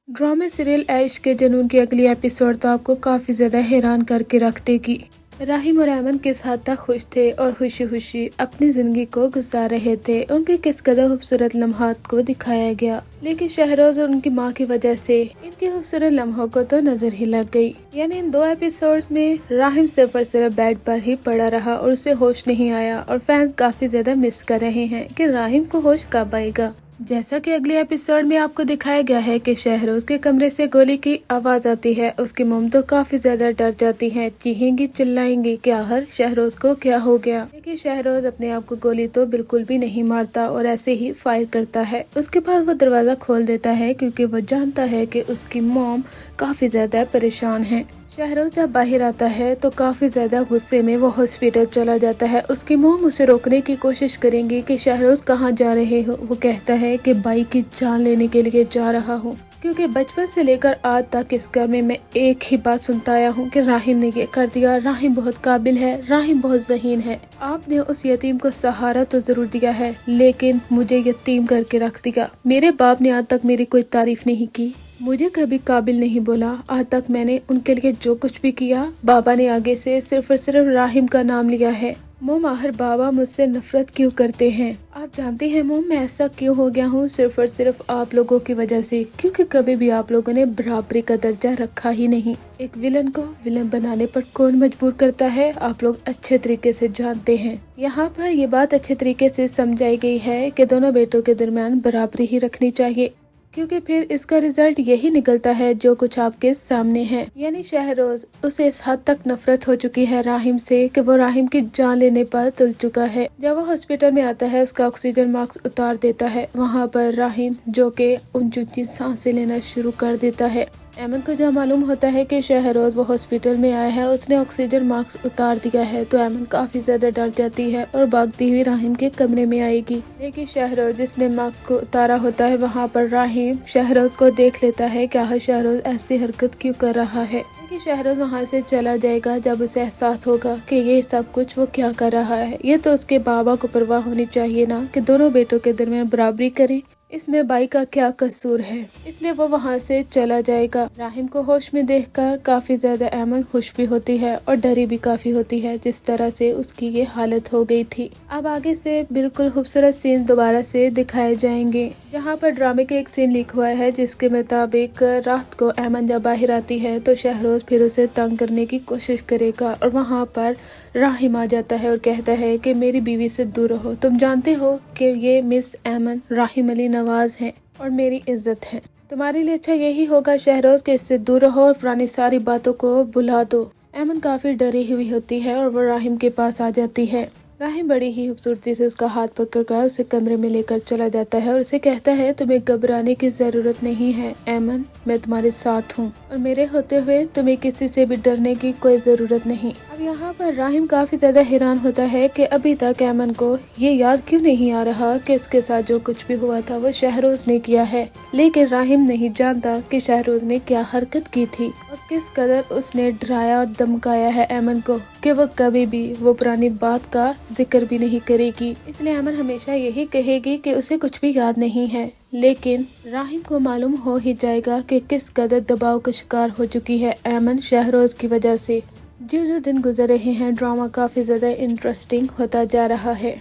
ड्रामे सीरियल ऐश के जुनून की अगली एपिसोड तो आपको काफ़ी ज़्यादा हैरान करके रख देगी। राहिम और ऐमन किस हद तक खुश थे और खुशी खुशी अपनी ज़िंदगी को गुजार रहे थे। उनके किस कदर खूबसूरत लम्हात को दिखाया गया, लेकिन शहरोज़ और उनकी माँ की वजह से इनके खूबसूरत लम्हों को तो नज़र ही लग गई। यानी इन दो एपिसोड्स में राहिम सिर्फ और सिर्फ बेड पर ही पड़ा रहा और उसे होश नहीं आया और फैंस काफ़ी ज़्यादा मिस कर रहे हैं कि राहिम को होश कब आएगा। जैसा कि अगले एपिसोड में आपको दिखाया गया है कि शहरोज के कमरे से गोली की आवाज आती है। उसकी मम तो काफी ज्यादा डर जाती हैं, चीखेंगी चिल्लाएंगी कि आखिर शहरोज को क्या हो गया। लेकिन शहरोज अपने आप को गोली तो बिल्कुल भी नहीं मारता और ऐसे ही फायर करता है। उसके बाद वो दरवाजा खोल देता है क्योंकि वो जानता है कि उसकी मॉम काफी ज्यादा परेशान है। शहरोज जब बाहर आता है तो काफी ज्यादा गुस्से में वो हॉस्पिटल चला जाता है। उसकी मॉम उसे रोकने की कोशिश करेंगी कि शहरोज कहाँ जा रहे हो। वो कहता है कि बाई की जान लेने के लिए जा रहा हूँ, क्योंकि बचपन से लेकर आज तक इस घर में मैं एक ही बात सुनता आया हूँ कि राहिम ने ये कर दिया। राहिम बहुत काबिल है, राहिम बहुत ज़हीन है। आपने उस यतीम को सहारा तो जरूर दिया है, लेकिन मुझे यतीम करके रख दिया। मेरे बाप ने आज तक मेरी कोई तारीफ नहीं की, मुझे कभी काबिल नहीं बोला। आज तक मैंने उनके लिए जो कुछ भी किया, बाबा ने आगे से सिर्फ और सिर्फ राहिम का नाम लिया है। मोम, आखिर बाबा मुझसे नफरत क्यों करते हैं? आप जानते हैं मोम, मैं ऐसा क्यों हो गया हूँ? सिर्फ और सिर्फ आप लोगों की वजह से, क्योंकि कभी भी आप लोगों ने बराबरी का दर्जा रखा ही नहीं। एक विलन को विलन बनाने पर कौन मजबूर करता है, आप लोग अच्छे तरीके से जानते हैं। यहाँ पर ये बात अच्छे तरीके से समझाई गई है कि दोनों बेटों के दरमियान बराबरी ही रखनी चाहिए, क्योंकि फिर इसका रिजल्ट यही निकलता है जो कुछ आपके सामने है। यानी शहरोज उसे इस हद तक नफरत हो चुकी है राहिम से कि वो राहिम की जान लेने पर तुल चुका है। जब वो हॉस्पिटल में आता है, उसका ऑक्सीजन मास्क उतार देता है। वहाँ पर राहिम जो कि ऊंची सांसें लेना शुरू कर देता है। ऐमन को जब मालूम होता है कि शहरोज वो हॉस्पिटल में आया है, उसने ऑक्सीजन मास्क उतार दिया है, तो ऐमन काफी ज्यादा डर जाती है और भागती हुई राहिम के कमरे में आएगी। लेकिन शहरोज जिसने मास्क को उतारा होता है, वहाँ पर राहिम शहरोज को देख लेता है कि आखिर शहरोज ऐसी हरकत क्यों कर रहा है। कि शहरोज वहाँ से चला जाएगा जब उसे एहसास होगा कि ये सब कुछ वो क्या कर रहा है। ये तो उसके बाबा को परवाह होनी चाहिए ना कि दोनों बेटों के दरमियान बराबरी करें, इसमें बाई का क्या कसूर है। इसलिए वो वहाँ से चला जाएगा। राहिम को होश में देखकर काफी ज्यादा ऐमन खुश भी होती है और डरी भी काफी होती है, जिस तरह से उसकी ये हालत हो गई थी। अब आगे से बिल्कुल खूबसूरत सीन दोबारा से दिखाए जाएंगे, जहाँ पर ड्रामे के एक सीन लिखा हुआ है जिसके मुताबिक रात को ऐमन जब बाहर आती है तो शहरोज फिर उसे तंग करने की कोशिश करेगा और वहाँ पर राहिम आ जाता है और कहता है कि मेरी बीवी से दूर रहो। तुम जानते हो कि ये मिस ऐमन राहिम अली नवाज है और मेरी इज्जत है। तुम्हारे लिए अच्छा यही होगा शहरोज के इससे दूर रहो और पुरानी सारी बातों को भुला दो। ऐमन काफी डरी हुई होती है और वो राहिम के पास आ जाती है। राहिम बड़ी ही खूबसूरती से उसका हाथ पकड़कर उसे कमरे में लेकर चला जाता है और उसे कहता है तुम्हें घबराने की जरूरत नहीं है ऐमन, मैं तुम्हारे साथ हूँ और मेरे होते हुए तुम्हें किसी से भी डरने की कोई जरूरत नहीं। अब यहाँ पर राहिम काफी ज्यादा हैरान होता है कि अभी तक ऐमन को ये याद क्यों नहीं आ रहा कि उसके साथ जो कुछ भी हुआ था वो शहरोज ने किया है। लेकिन राहिम नहीं जानता कि शहरोज ने क्या हरकत की थी और किस कदर उसने डराया और धमकाया है ऐमन को कि वो कभी भी वो पुरानी बात का जिक्र भी नहीं करेगी। इसलिए ऐमन हमेशा यही कहेगी कि उसे कुछ भी याद नहीं है। लेकिन राहिम को मालूम हो ही जाएगा कि किस कदर दबाव का शिकार हो चुकी है ऐमन शहरोज की वजह से। जो दिन गुजर रहे हैं, ड्रामा काफी ज्यादा इंटरेस्टिंग होता जा रहा है।